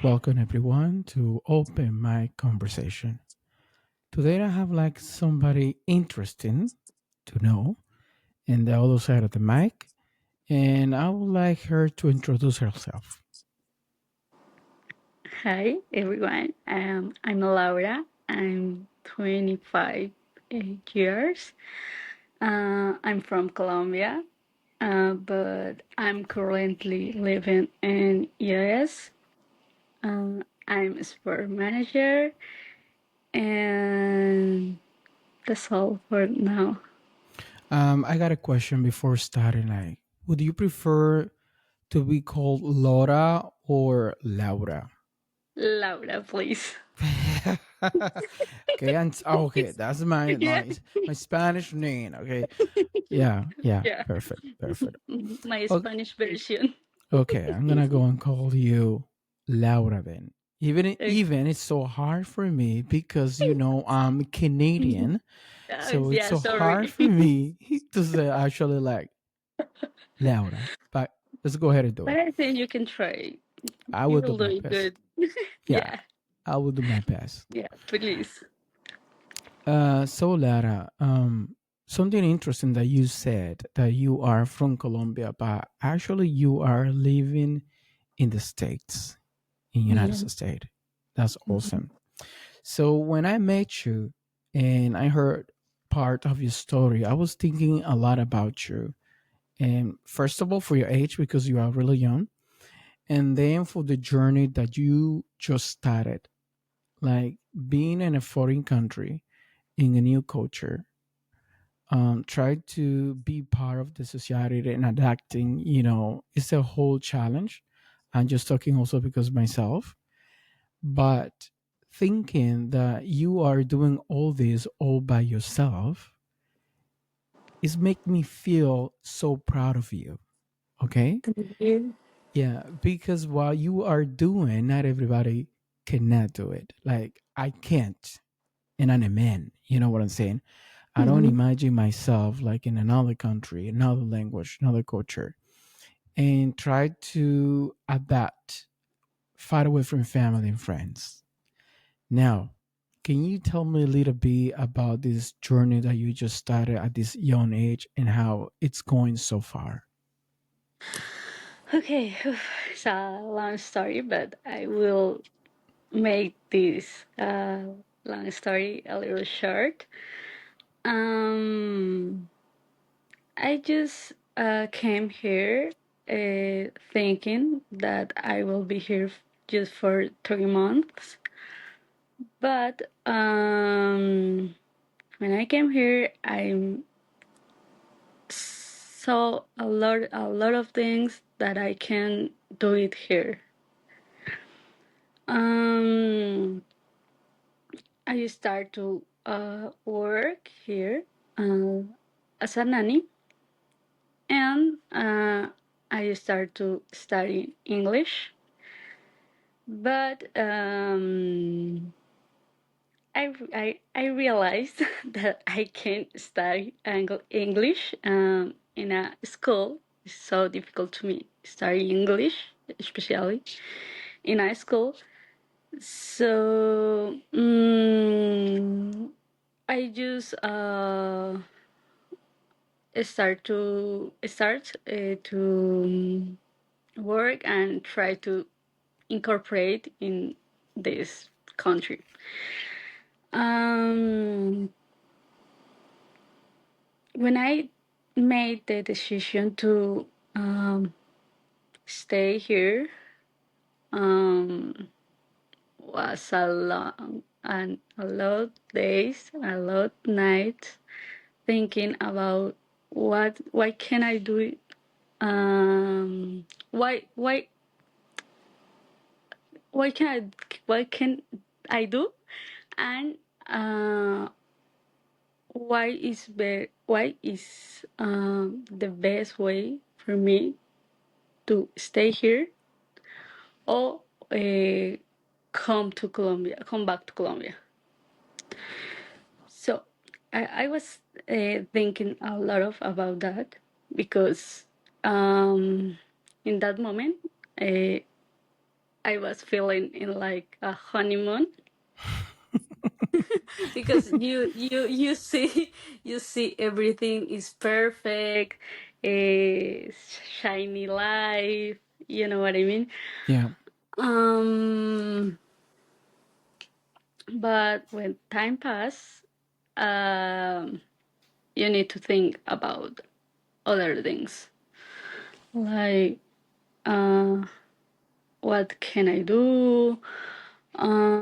Welcome everyone to Open Mic Conversation. Today I have somebody interesting to know in the other side of the mic, and I would like her to introduce herself. Hi, everyone. I'm Laura. I'm 25 years. I'm from Colombia, but I'm currently living in US. I'm a sport manager, and that's all for now. I got a question before starting. Would you prefer to be called Laura or Laura? Laura, please. Okay, okay, that's my Yeah, my my Spanish name. Okay, yeah, yeah. perfect, perfect. My Okay, Spanish version. Okay, I'm gonna go and call you Laura then. Okay. Even it's so hard for me because I'm Canadian, so it's Yeah, so hard sorry. for me to say actually Laura. But let's go ahead and do But it. I think you can try. I You will do will do my it best. good. Yeah, Yeah, I will do my best. yeah, please. So Lara, something interesting that you said that you are from Colombia, but actually you are living in the States, in United Yeah. States. That's Mhm. awesome. So when I met you and I heard part of your story, I was thinking a lot about you. And first of all, for your age, because you are really young, and then for the journey that you just started, like being in a foreign country, in a new culture, try to be part of the society and adapting, it's a whole challenge. I'm just talking also because myself, but thinking that you are doing all this all by yourself is make me feel so proud of you. Okay. Thank you. Yeah, because while you are doing, not everybody cannot do it. Like I can't, and I'm a man, you know what I'm saying? I don't Mhm. imagine myself like in another country, another language, another culture, and try to adapt far away from family and friends. Now, can you tell me a little bit about this journey that you just started at this young age and how it's going so far? Okay, it's a long story, but I will make this long story a little short. Um, I just came here thinking that I will be here just for 3 months, but when I came here, I saw a lot of things that I can do it here. Um, I start to work here uh, as a nanny, and I start to study English. But I realized that I can't study English in a school. It's so difficult to me study English, especially in high school. So I just start to work and try to incorporate in this country. Um, when I made the decision to stay here, um, was a long and a lot days, a lot nights thinking about why can I do it? Why can I do? And why is the best way for me to stay here or come back to Colombia. So I was thinking a lot about that because in that moment uh, I was feeling in like a honeymoon because you see you see everything is perfect, shiny life. You know what I mean? Yeah. Um, but when time pass, um, you need to think about other things like uh, what can I do? Uh,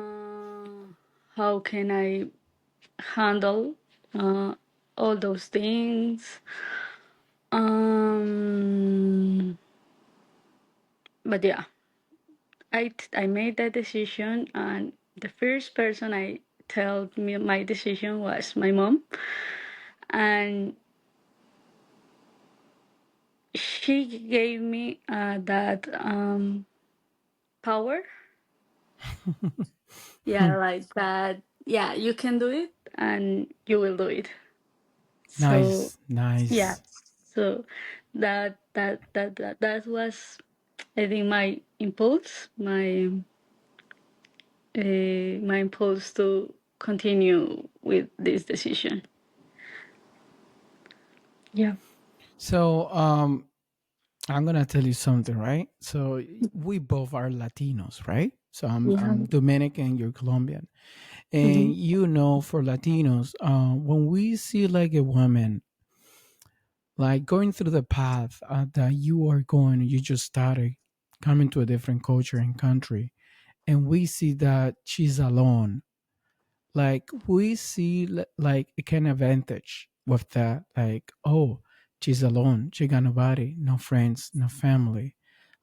how can I handle uh, all those things? Um, but yeah, I made that decision, and the first person I told me my decision was my mom, and she gave me that power. Yeah, like that. Yeah, you can do it, and you will do it. So Nice, yeah, nice. so that was, I think, my impulse to continue with this decision. Yeah. So, I'm gonna tell you something, right? So we both are Latinos, right? So Yeah. I'm Dominican, you're Colombian, and Hmm. you know, for Latinos, when we see like a woman like going through the path that you are going, you just started coming to a different culture and country, and we see that she's alone. Like we see like a kind of advantage with that. Like, oh, she's alone. She got nobody, no friends, no family.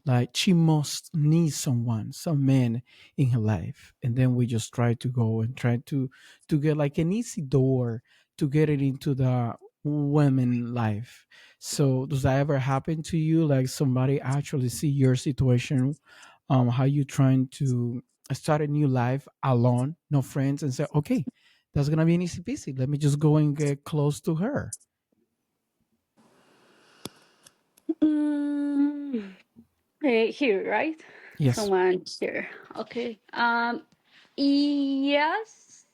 Like she must need someone, some man in her life. And then we just try to go and try to get like an easy door to get it into the women life. So does that ever happen to you? Like somebody actually see your situation, how you trying to start a new life alone, no friends, and say, okay, that's gonna be an easy peasy. Let me just go and get close to her. Mm, here, right? Yes. Someone here. Okay. Yes.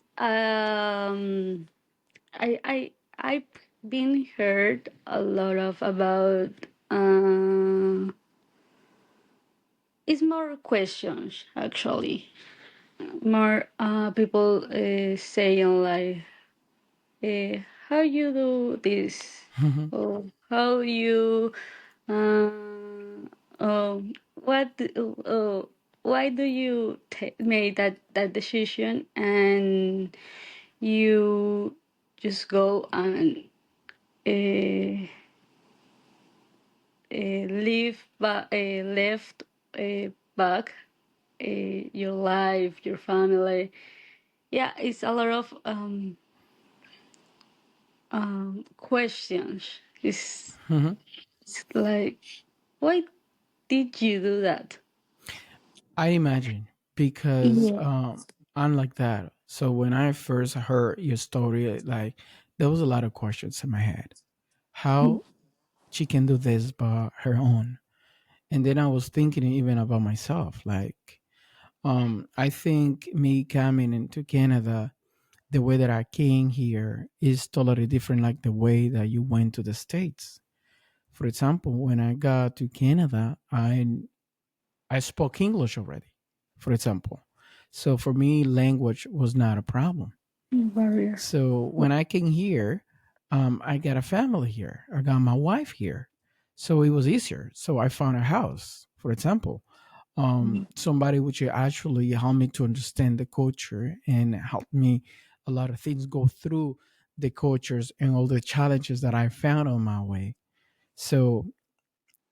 I've been heard a lot of about. It's more questions actually. More people saying like, how you do this, or how you, oh, what, oh, why do you make that decision, and you just go and uh, leave, left back your life, your family. Yeah, it's a lot of questions. It's like, why did you do that? I imagine because Yeah. unlike that, so when I first heard your story, like there was a lot of questions in my head. How she can do this by her own, and then I was thinking even about myself. Like, I think me coming into Canada, the way that I came here is totally different, like the way that you went to the States. For example, when I got to Canada, I spoke English already, for example. So for me, language was not a problem. Barrier. So when I came here, I got a family here. I got my wife here. So it was easier. So I found a house, for example. Somebody which actually helped me to understand the culture and helped me a lot of things go through the cultures and all the challenges that I found on my way. So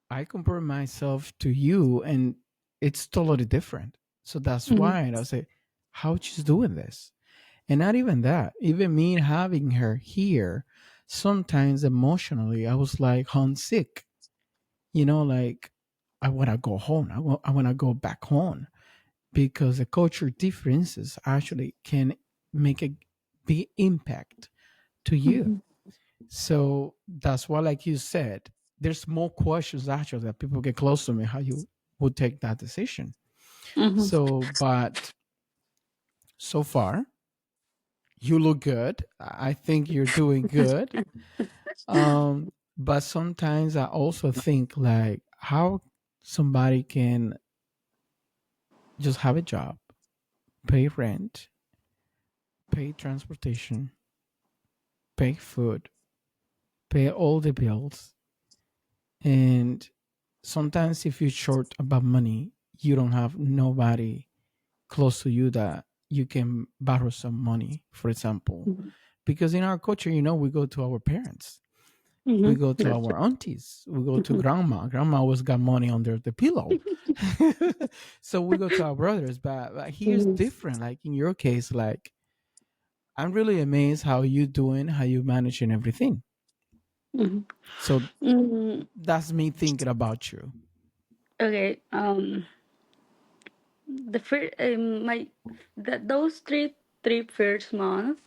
I compare myself to you, and it's totally different. So that's Mhm. why I say, how she's doing this, and not even that. Even me having her here, sometimes emotionally, I was like homesick. Like I want to go home. I want to go back home because the culture differences actually can make a big impact to you. Mhm. So that's why, like you said, there's more questions actually that people get close to me how you would take that decision. Mhm. So, but so far, you look good. I think you're doing good. But sometimes I also think like how somebody can just have a job, pay rent, pay transportation, pay food, pay all the bills, and sometimes if you're short about money, you don't have nobody close to you that you can borrow some money, for example. Mhm. Because in our culture, we go to our parents, we Mhm. go to That's our aunties, we go to true. grandma. Grandma always got money under the pillow. So we go to our brothers, but here's Mhm. different. Like in your case, like I'm really amazed how you doing, how you managing everything. Mhm. So Mm, that's me thinking about you. okay. The first, those three first months,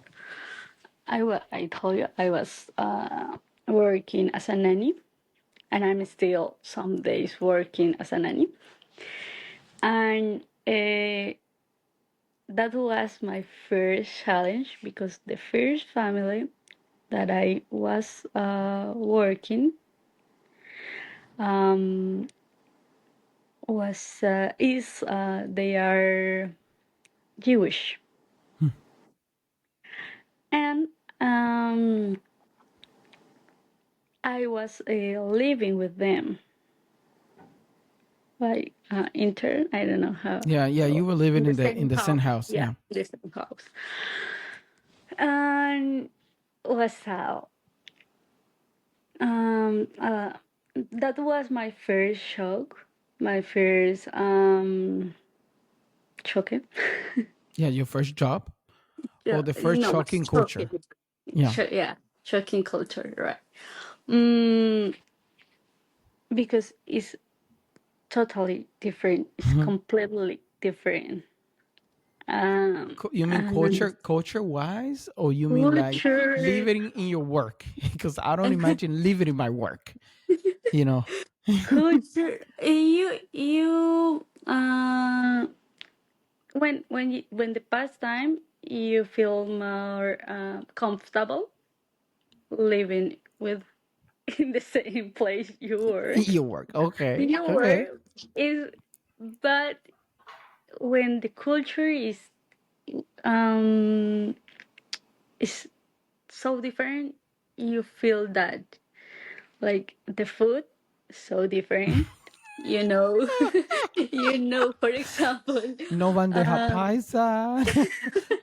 I told you I was working as a nanny, and I'm still some days working as a nanny, and that was my first challenge because the first family that I was working um, was is they are Jewish, and um, I was living with them, like intern. I don't know how. Yeah, yeah, you were living In the in same the same house, house. yeah, Yeah. the same house, and was um uh, that was my first shock, my first shocking. Yeah, your first job or Yeah, the first no, shocking shocking. culture. Yeah. Yeah, shocking culture, right? Mm, because it's totally different. It's Mhm. completely different. You mean And culture wise, or you mean like culture, living in your work? Because I don't imagine living in my work. You know. culture. You when the past time you feel more comfortable living with in the same place you work. Your work. Okay. You Okay. work is, but when the culture um is so different, you feel that like the food so different. You know, for example, No bandeja uh, paisa.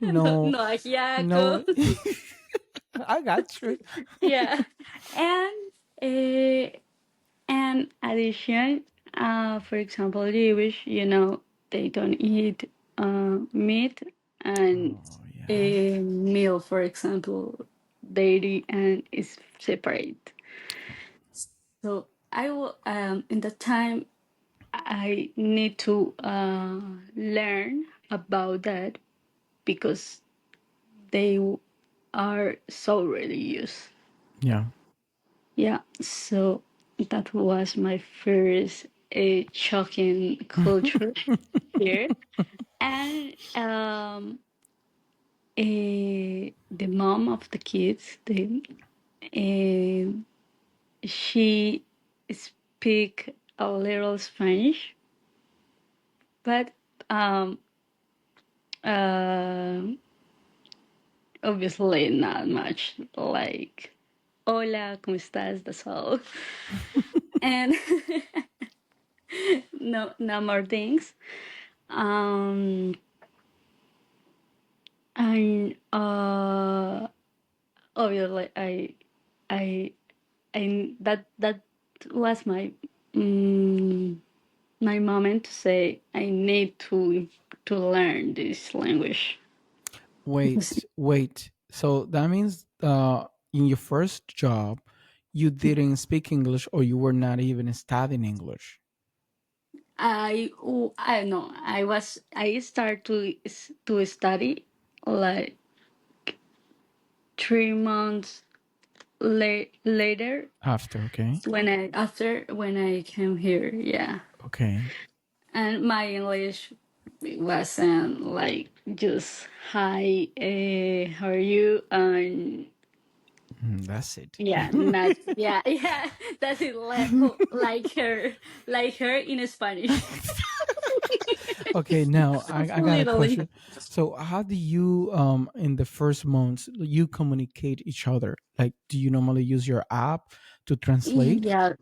No. no ajiaco. No. I got you. Yeah, and and addition, for example, Jewish, they don't eat meat and Oh yeah. a meal, for example, dairy and is separate. So I will in the time I need to learn about that because they are so religious. Yeah. Yeah, so that was my first shocking culture here, and the mom of the kids, uh, she speak a little Spanish, but um, uh, obviously not much. Like, hola, ¿cómo estás? That's all, and no more things. Um, and obviously, I, that was mm, my moment to say I need to learn this language. Because Wait. So that means in your first job, you didn't speak English or you were not even studying English I know I start to study like 3 months later after, okay? when I came here. Yeah, Okay. and my English. It wasn't like just hi, how are you? That's it. Yeah, not yeah, yeah. That's it. Like her in Spanish. Okay, now I got a Literally. question. So how do you in the first months you communicate each other? Like do you normally use your app to translate? Yeah,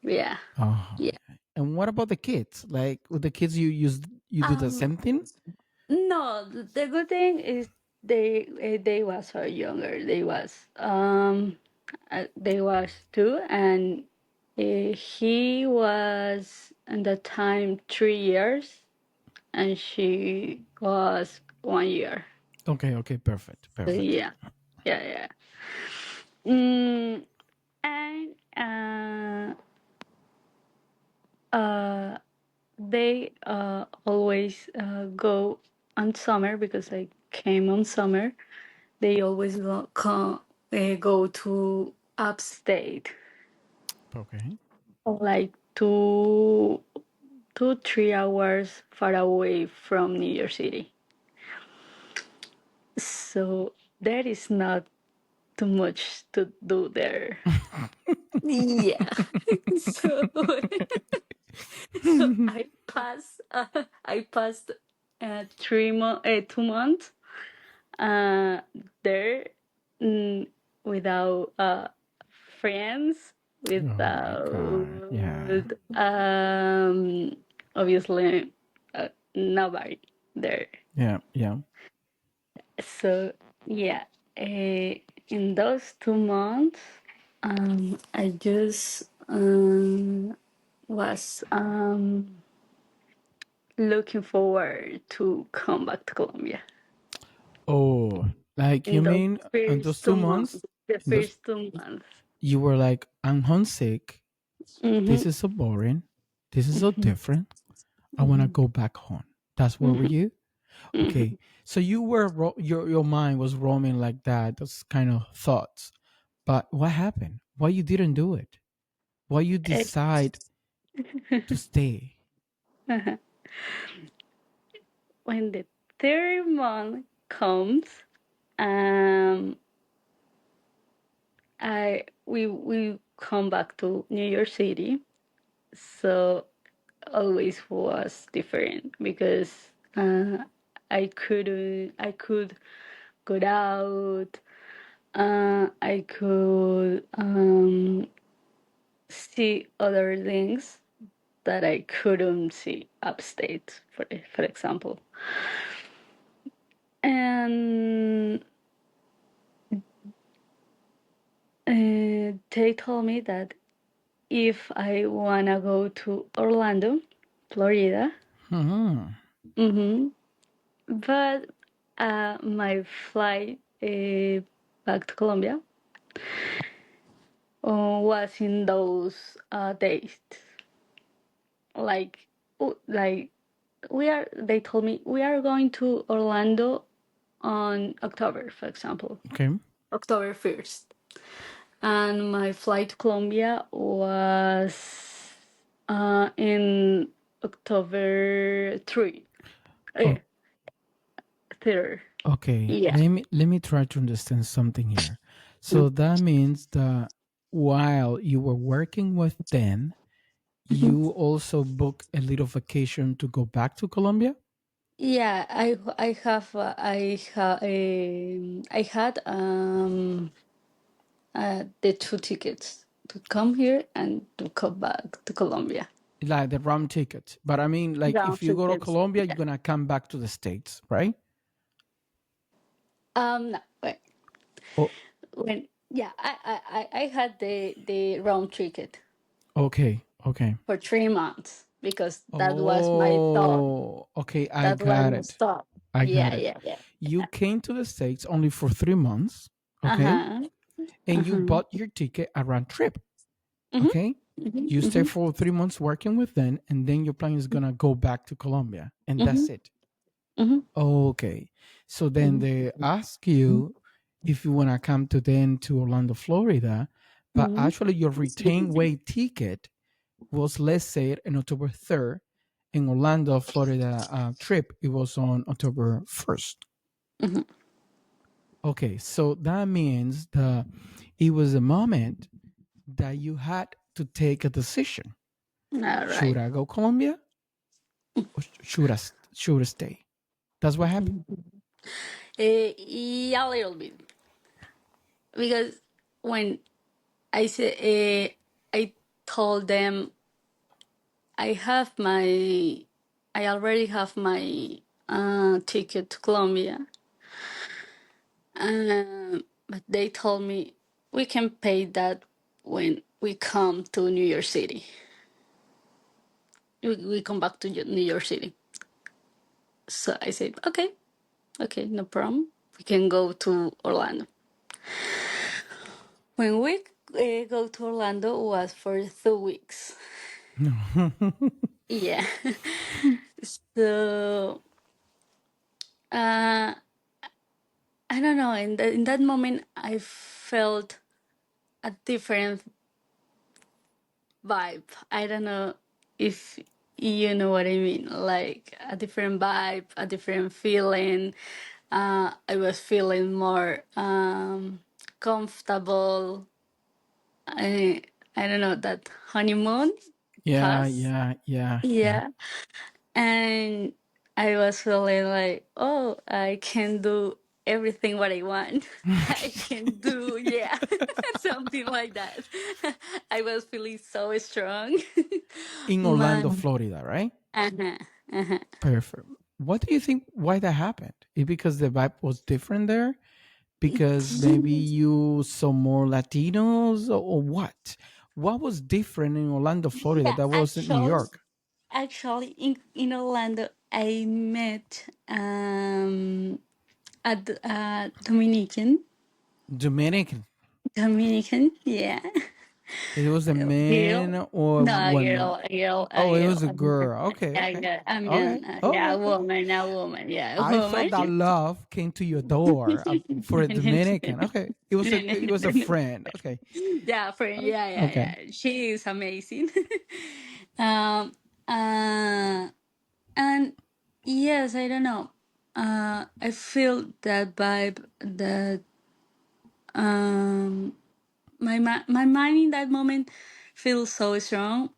yeah, Oh, yeah. okay. And what about the kids? Like with the kids you do the Um, same thing? no, the good thing is they was so younger. They was two, and he was at the time 3 years, and she was 1 year. Okay, okay, perfect. So Perfect. yeah, yeah, yeah. Mm, and uh, they always go on summer because I came on summer. They always go to upstate, Okay. like 2 3 hours far away from New York City. So there is not too much to do there. Yeah. so so I passed 2 months uh, there, mm, without friends, Oh my god. Yeah. without obviously nobody there. Yeah, yeah. So yeah, in those 2 months, I just was looking forward to come back to Colombia. Oh, like you In those mean in those first two 2 months, months, the in those first 2 months. you were like, I'm homesick. This Mm-hmm, is so boring. This is so mm-hmm, different. I want to mm-hmm, go back home. That's where were mm-hmm, you? mm-hmm. Okay. So you were your mind was roaming like that. Those kind of thoughts. But what happened? Why you didn't do it? Why you decide to stay? When the third month comes, um, we come back to New York City. So always was different because I could go out. I could see other things that I couldn't see upstate, for example. And they told me that if I wanna go to Orlando, Florida, Hmm. hmm but my flight back to Colombia was in those days. Like, like they told me we are going to Orlando on October, for example, Okay. October 1st. And my flight to Colombia was in October 3. Uh, Oh, 3rd. okay. Yeah. Let me try to understand something here. So that means that while you were working with them, Mhm. you also book a little vacation to go back to Colombia? Yeah, I had the two tickets to come here and to come back to Colombia. Like the round ticket. But I mean, like Round if you go to tickets. Colombia, you're Yeah. gonna come back to the States, right? No, wait. Oh, When yeah, I had the round ticket okay, okay. for 3 months because that was my thought. Oh, okay. I That was got my it. thought. I got Yeah, it. yeah, yeah. You came to the States only for 3 months, Uh okay? huh. Uh And you huh. bought your ticket a round trip, Mhm. okay? Mhm. You stay Mhm. for 3 months working with them, and then your plan is gonna go back to Colombia, and Mhm. that's it. Mhm. Okay. So then Mhm. they ask you if you want to come to then to Orlando, Florida, but Mhm. actually your retain way ticket was, let's say, on October 3rd, in Orlando, Florida trip, it was on October 1st. Mhm. Okay, so that means that it was a moment that you had to take a decision. All Should right. I go Colombia or should I stay? That's what happened. Yeah, a little bit, because when I said, I told them I have my, I already have my ticket to Colombia, but they told me we can pay that when we come to New York City. We come back to New York City. So I said, okay, okay, no problem. We can go to Orlando. When we go to Orlando was for 2 weeks. Yeah. So uh, I don't know. In that moment, I felt a different vibe. I don't know if you know what I mean. Like a different vibe, a different feeling. I was feeling more comfortable. I don't know, that honeymoon Yeah, pass. yeah, yeah, yeah. Yeah. And I was feeling like, oh, I can do everything what I want. I can do, yeah, something like that. I was feeling so strong. In Orlando, Man. Florida, right? Uh-huh, uh-huh. Perfect. What do you think? Why that happened? Is because the vibe was different there? Because maybe you saw more Latinos or what? What was different in Orlando, Florida Yeah, that wasn't New York? actually, in Orlando, I met a Dominican. Dominican. Dominican, yeah. It was a Girl. man or No, a woman? girl, a girl, Oh, a it girl. was a girl. Okay, Yeah, okay. yeah, I Okay. mean, yeah, Okay. Okay. a woman, yeah, a I woman. thought that love came to your door for a Dominican. Okay. It was a friend. Okay. Yeah, Okay. yeah. She is amazing. um, uh, and yes, I don't know. I feel that vibe that um my mind in that moment feels so strong.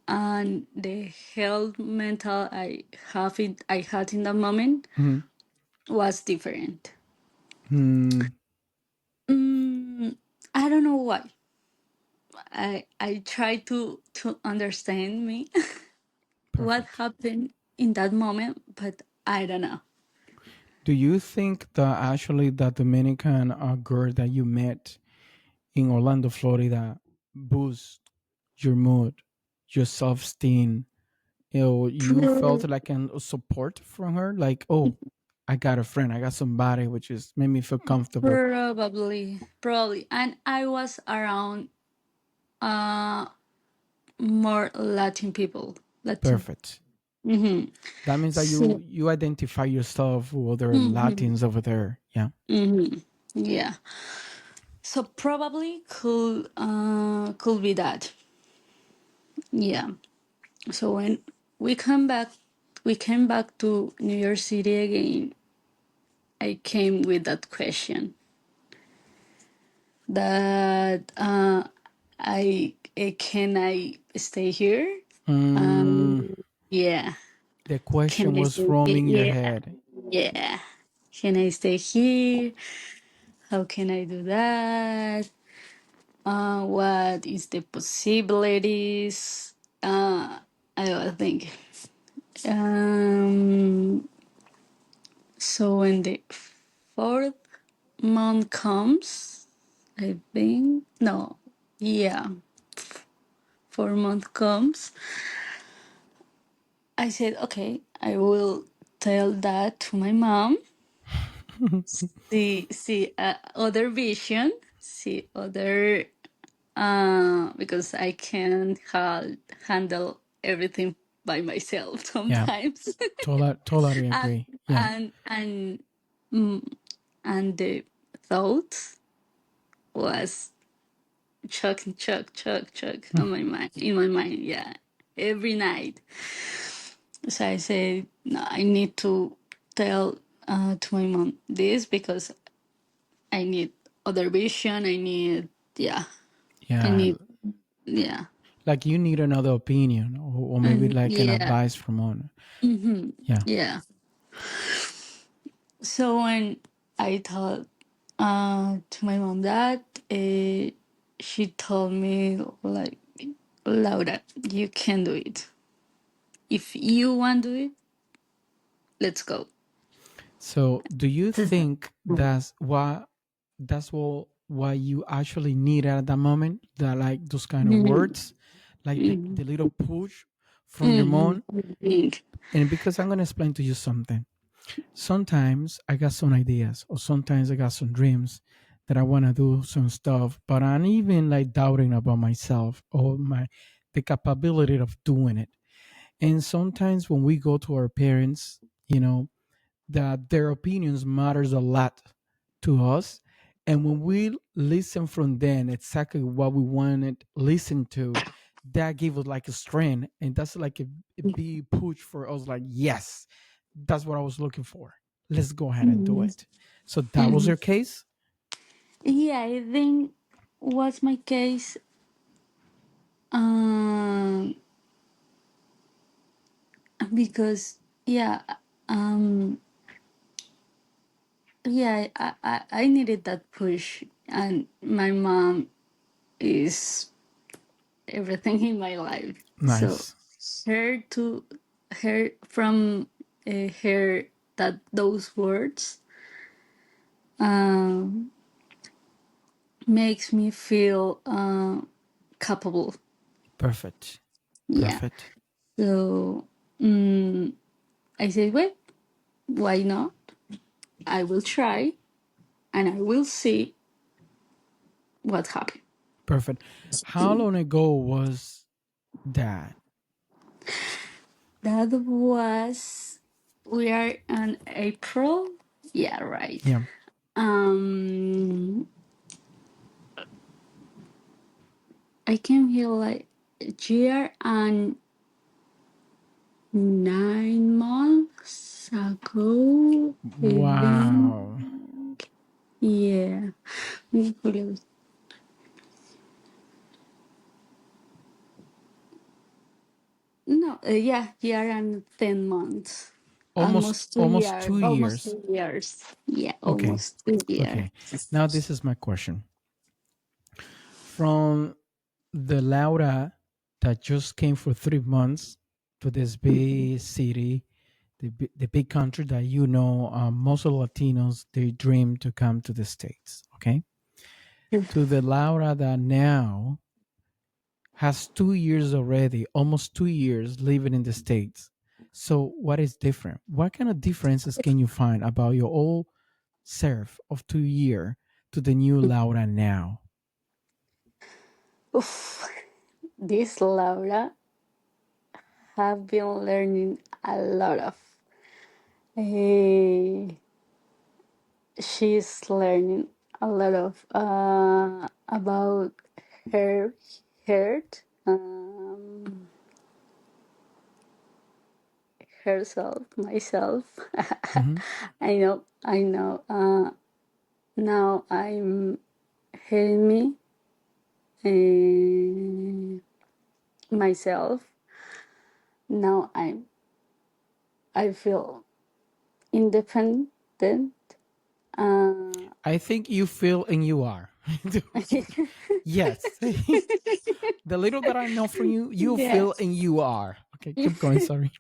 And the health mental I had in that moment Hmm. was different. Hmm. Mm, I don't know why. I try to understand me what Perfect. happened in that moment, but I don't know. Do you think that actually that Dominican girl that you met in Orlando, Florida, boost your mood, your self esteem? You felt Pro- like a support from her, like, oh, I got a friend, I got somebody, which is made me feel comfortable. Probably, and I was around uh more Latin people. Latin. Perfect. Mm-hmm. That means that So, you identify yourself with other mm-hmm, Latins over there. Yeah. mm-hmm, yeah. So probably could be that. Yeah. So when we come back we came back to New York City again, I came with that question that can I stay here? Mm, Yeah. the Can question I was stay roaming your here? head. Yeah. Yeah. Can I stay here? How can I do that? What is the possibilities? I was thinking. Um, so when the fourth month comes, I think no, yeah, 4 month comes. I said, okay, I will tell that to my mom. See other vision, see other because I can't handle everything by myself Yeah. sometimes. Totally and agree. Yeah. and and the thought was chuck on my mind, in my mind, yeah, every night. So I said, no, I need to tell to my mom this because I need other vision. I need, yeah, I Yeah, need, yeah, like you need another opinion, or maybe and like an yeah, advice from one. Yeah. yeah. So when I told to my mom that, she told me like, Laura, you can do it. If you want to do it, let's go. So, do you think that's what why you actually need at that moment? That like those kind of Mhm. words, like Mhm. the little push from your Mhm. mom. And because I'm gonna explain to you something. Sometimes I got some ideas, or sometimes I got some dreams that I want to do some stuff, but I'm even like doubting about myself or my the capability of doing it. And sometimes when we go to our parents, that their opinions matters a lot to us, and when we listen from them exactly what we wanted to listen to, that gave us like a strength, and that's like a big push for us, like, yes, that's what I was looking for, let's go ahead and do Mhm. it. So that was Mhm. your case. Yeah, I think was my case. Um, because yeah, um, yeah, I needed that push, and my mom is everything in my life. So Nice. her to her from her that those words um makes me feel capable. Perfect. Yeah. Perfect. So mm I said, wait, why not? I will try and I will see what happens. Perfect. How long ago was that? That was we are in April. Yeah, right. Yeah. Um I came here like a year and 9 months ago. I Wow. think. Yeah. Julio. No, yeah, year and 10 months. Almost Almost two almost years. two Almost years 2 years. Yeah, Okay. almost 2 years. Okay. Now this is my question. From the Laura that just came for 3 months to this big city, the big country that most of the Latinos, they dream to come to the States. Okay. To the Laura that now has 2 years already, almost 2 years living in the States. So what is different? What kind of differences can you find about your old self of 2 year to the new Laura now? Oof. This Laura have been learning a lot of. eh, she's learning a lot of about her heart, herself, myself. Hmm. I know. Now I'm hearing me, myself. Now I feel independent. Uh, I think you feel and you are. Yes. The little that I know from you, you yeah, feel and you are. Okay, keep going. Sorry.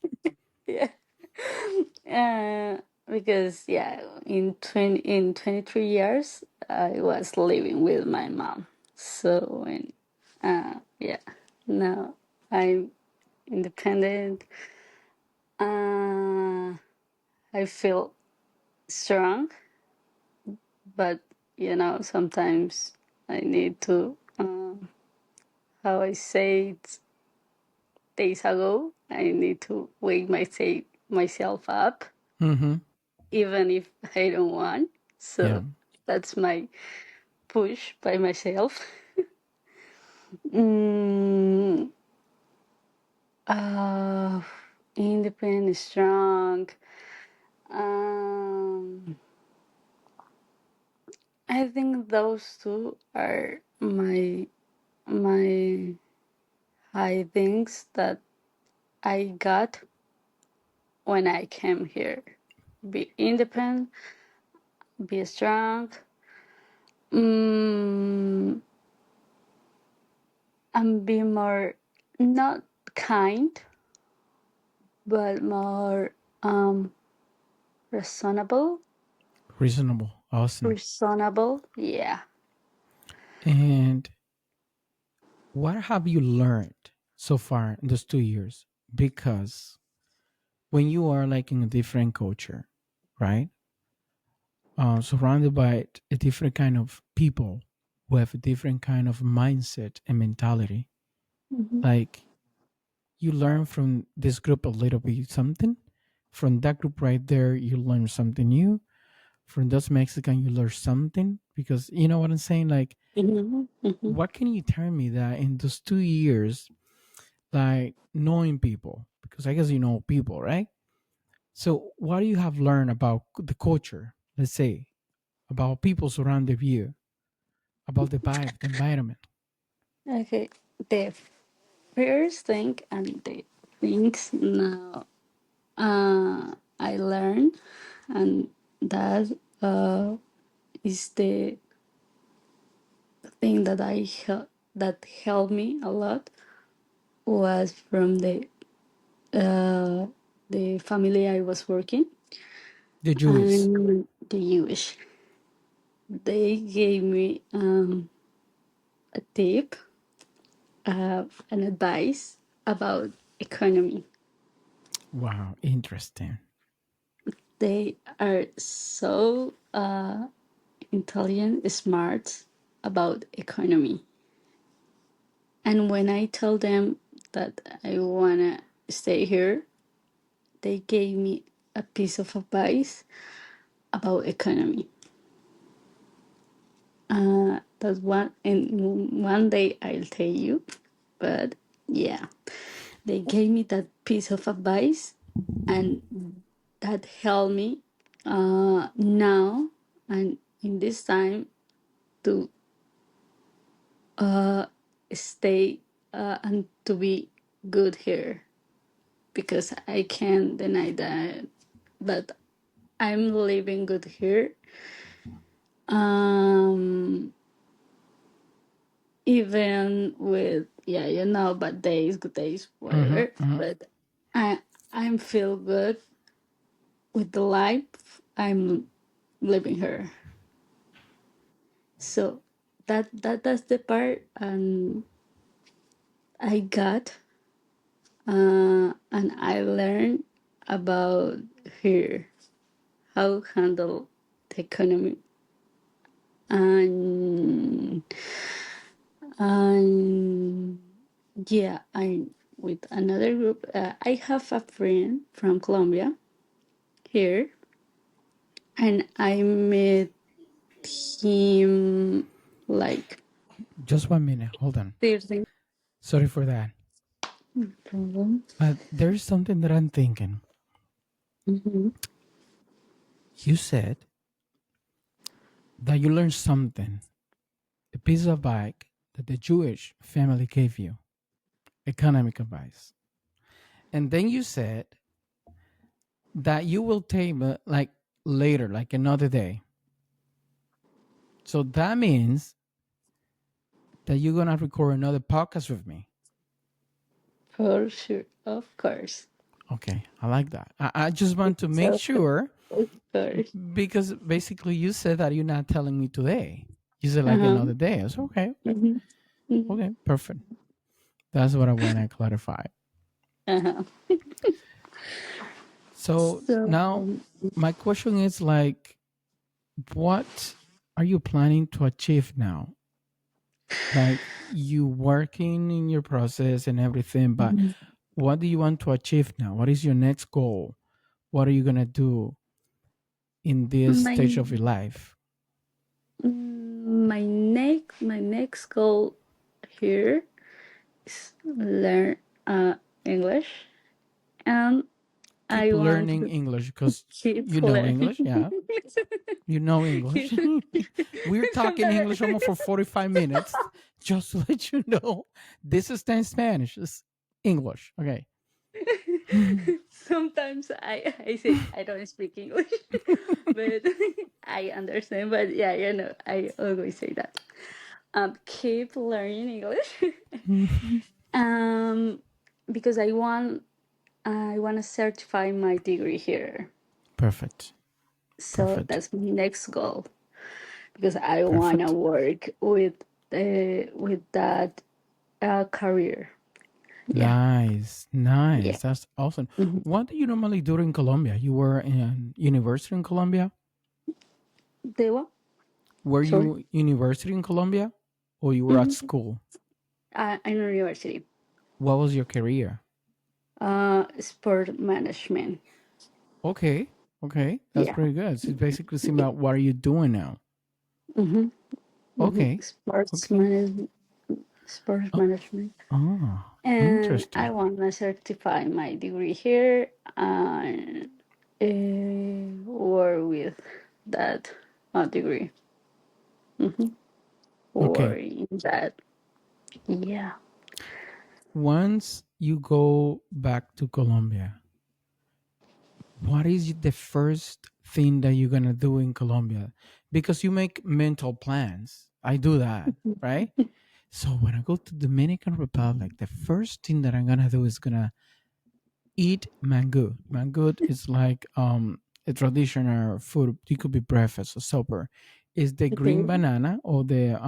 yeah. Uh, because yeah, in 23 years, I was living with my mom. So when yeah, now I'm independent. Uh, I feel strong, but sometimes I need to. How I said days ago, I need to wake myself up, Hmm. even if I don't want. Yeah. So that's my push by myself. Mm, uh, independent, strong. Um, I think those two are my high things that I got when I came here. Be independent, be strong, mm, and be more not kind, but more reasonable. Reasonable. Awesome. Reasonable, yeah. And what have you learned so far in those 2 years? Because when you are like in a different culture, right? Surrounded by a different kind of people who have a different kind of mindset and mentality, Mhm. like you learn from this group a little bit something. From that group right there, you learn something new. From those Mexican, you learn something because you know what I'm saying. Like, Mhm. Mhm. what can you tell me that in those 2 years, like knowing people, because I guess you know people, right? So, what do you have learned about the culture? Let's say about people surrounding you, about the vibe, the environment. Okay. The first thing and the things now I learned, and that is the thing that that helped me a lot was from uh, the family I was working The Jewish. and the Jewish. They gave me a tip, an advice about economy. Wow, interesting. They are so intelligent, smart about economy. And when I told them that I wanna stay here, they gave me a piece of advice about economy. That's one, and one day I'll tell you. But yeah, they gave me that piece of advice, and that helped me now and in this time to stay and to be good here, because I can't deny that I'm living good here. Um, Even with, yeah, bad days, good days, Hmm. whatever. Hmm. But I I'm feel good with the life I'm living here. So that's the part, and I got and I learned about here how handle the economy. And and yeah, I with another group. I have a friend from Colombia here, and I met him like Just 1 minute. Hold on. Thursday. Sorry for that. Problem. But there's something that I'm thinking. Mm-hmm. You said that you learned something, a piece of advice that the Jewish family gave you, economic advice. And then you said that you will take like later, like another day. So that means that you're gonna record another podcast with me. For sure, of course. Okay, I like that. I just want to make So sure of course. because basically you said that you're not telling me today. You said like Uh-huh. another day. I said, okay, Mm-hmm. Mm-hmm. okay, perfect. That's what I want to clarify. Uh-huh. So So now my question is like, what are you planning to achieve now? Like you working in your process and everything, but mhm. what do you want to achieve now? What is your next goal? What are you gonna do in this my stage of your life? my next goal here is learn English And Keep I want learning to English because keep you know learning. English. Yeah, you know English. We're talking Sometimes English almost for 45 minutes. Just to let you know, this is not Spanish. It's English. Okay. sometimes I say I don't speak English, but I understand. But yeah, I always say that. Keep learning English. um, because I want to certify my degree here. Perfect. So Perfect. that's my next goal because I want to Perfect. work with that career. Yeah. Nice. Yeah. Nice. That's awesome. Mhm. What do you normally do in Colombia? You were in university in Colombia? They what? Were Sorry. you university in Colombia or you were at Mm-hmm. school? In university. What was your career? Sport management. Okay. Okay. That's Yeah. pretty good. It's basically similar. What are you doing now? Mm-hmm. Mm-hmm. Okay. Sports Okay. management. Sports Oh, management. ah, And I interesting. want to certify my degree here and work with that degree. Mm-hmm. Or Okay. in that. Yeah. Once you go back to Colombia, what is the first thing that you're gonna do in Colombia? Because you make mental plans. I do that, right? So when I go to Dominican Republic, the first thing that I'm gonna do is gonna eat mango. Mango is like a traditional food. It could be breakfast or supper. Is the Okay. green banana or the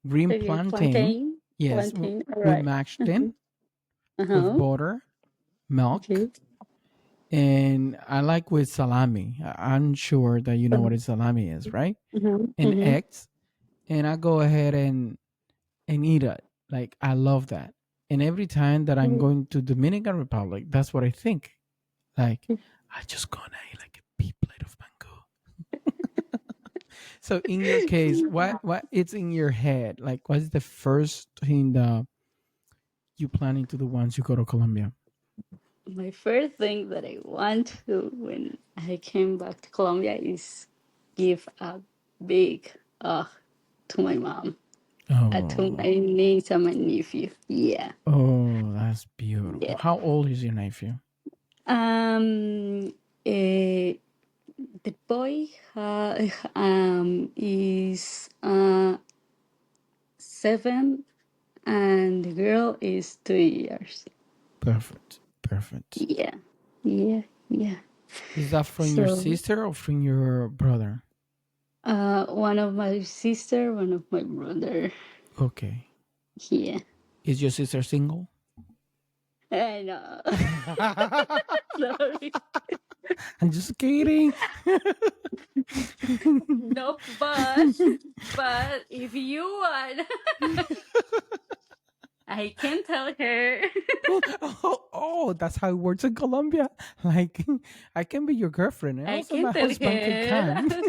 green Okay. plantain? Plantain. Yes, Plantain. All we right. mashed Uh-huh. them with Uh-huh. butter, milk, Okay. and I like with salami. I'm sure that you know what Uh-huh. a salami is, right? And Mm-hmm. eggs, and I go ahead and eat it. Like I love that. And every time that I'm going to Dominican Republic, that's what I think. Like I just gonna eat like a big plate of mango. So in your case, what it's in your head? Like what's the first thing that you planning to do once you go to Colombia? My first thing that I want to do when I came back to Colombia is give a big hug to my mom, to Oh, my niece and my nephew. Yeah. oh, that's beautiful. Yeah. How old is your nephew? Eh, the boy is 7 and the girl is 2 years. Perfect, perfect. Yeah. Yeah. Yeah. Is that from your So sister or from your brother? one of my sister, one of my brother. Okay. Yeah. Is your sister single? I know. Sorry. I'm just kidding. No, but if you want, I can tell her. That's how it works in Colombia. Like, I can be your girlfriend, and I also can my tell husband can come. her.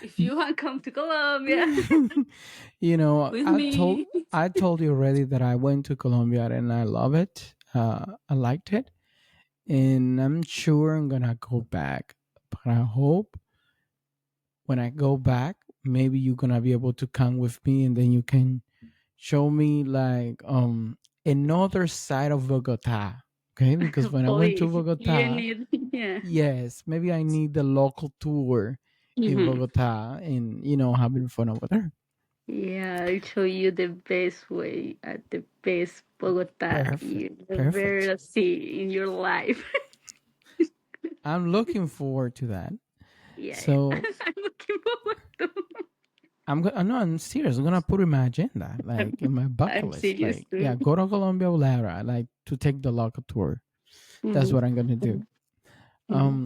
If you want to come to Colombia You know, with me. I told you already that I went to Colombia and I love it. I liked it, and I'm sure I'm gonna go back. But I hope when I go back, maybe you're gonna be able to come with me, and then you can show me like another side of Bogota. Okay, because when I went to Please, you Bogota, need, yeah. yes, maybe I need the local tour in Hmm. Bogota and having fun over there. Yeah, I'll show you the best way at the best Bogota Perfect, you perfect. ever see in your life. I'm looking forward to that. Yeah, So I'm looking forward to. no, I'm serious. I'm gonna put in my agenda, I'm, like in my bucket I'm list. serious Like, yeah, too. go to Colombia, Laura. Like to take the local tour. That's Hmm. what I'm gonna do. Hmm.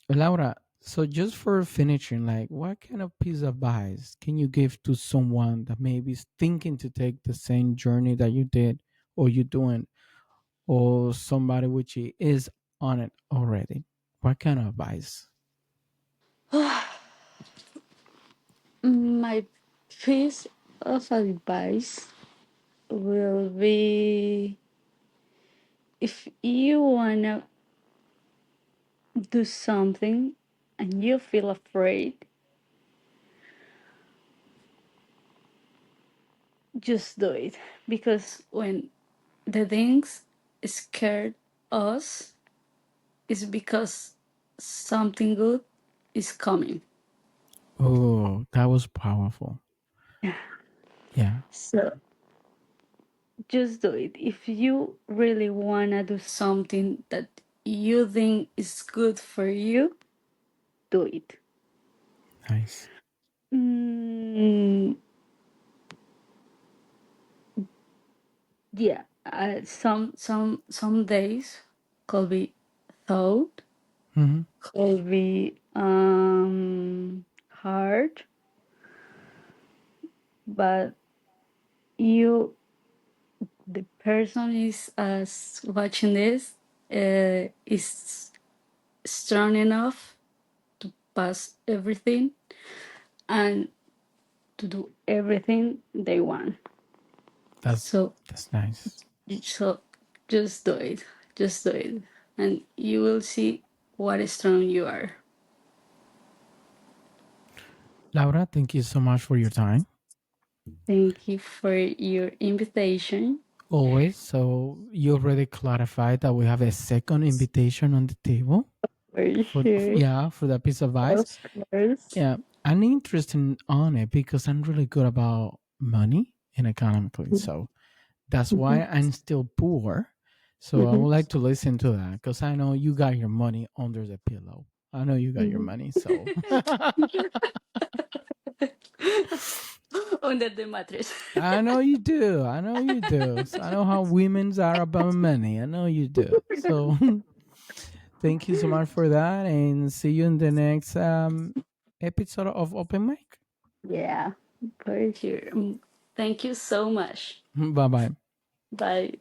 Laura, so just for finishing, like what kind of piece of advice can you give to someone that maybe is thinking to take the same journey that you did or you doing, or somebody which is on it already? What kind of advice? My piece of advice will be if you wanna do something and you feel afraid, just do it. Because when the things scared us, is because something good is coming. Oh, that was powerful. Yeah. So just do it. If you really wanna do something that you think is good for you, do it. Nice. Mm, yeah, some days could be thought, Hmm. could be hard, but you, the person is watching this, is strong enough to pass everything and to do everything they want. That's So that's nice. so just do it. Just do it. And you will see what strong you are. Laura, thank you so much for your time. Thank you for your invitation. Always. So you already clarified that we have a second invitation on the table For sure. yeah, for that piece of advice. Of course. Yeah, I'm interested on it because I'm really good about money and economically. So that's why Mhm. I'm still poor. So I Mhm. would like to listen to that because I know you got your money under the pillow. I know you got your Mhm. money. So Under the mattress. I know you do. I know you do. So I know how women's are about money. I know you do. So thank you so much for that and see you in the next episode of Open Mic. Yeah, for sure. Thank you so much. Bye bye. Bye.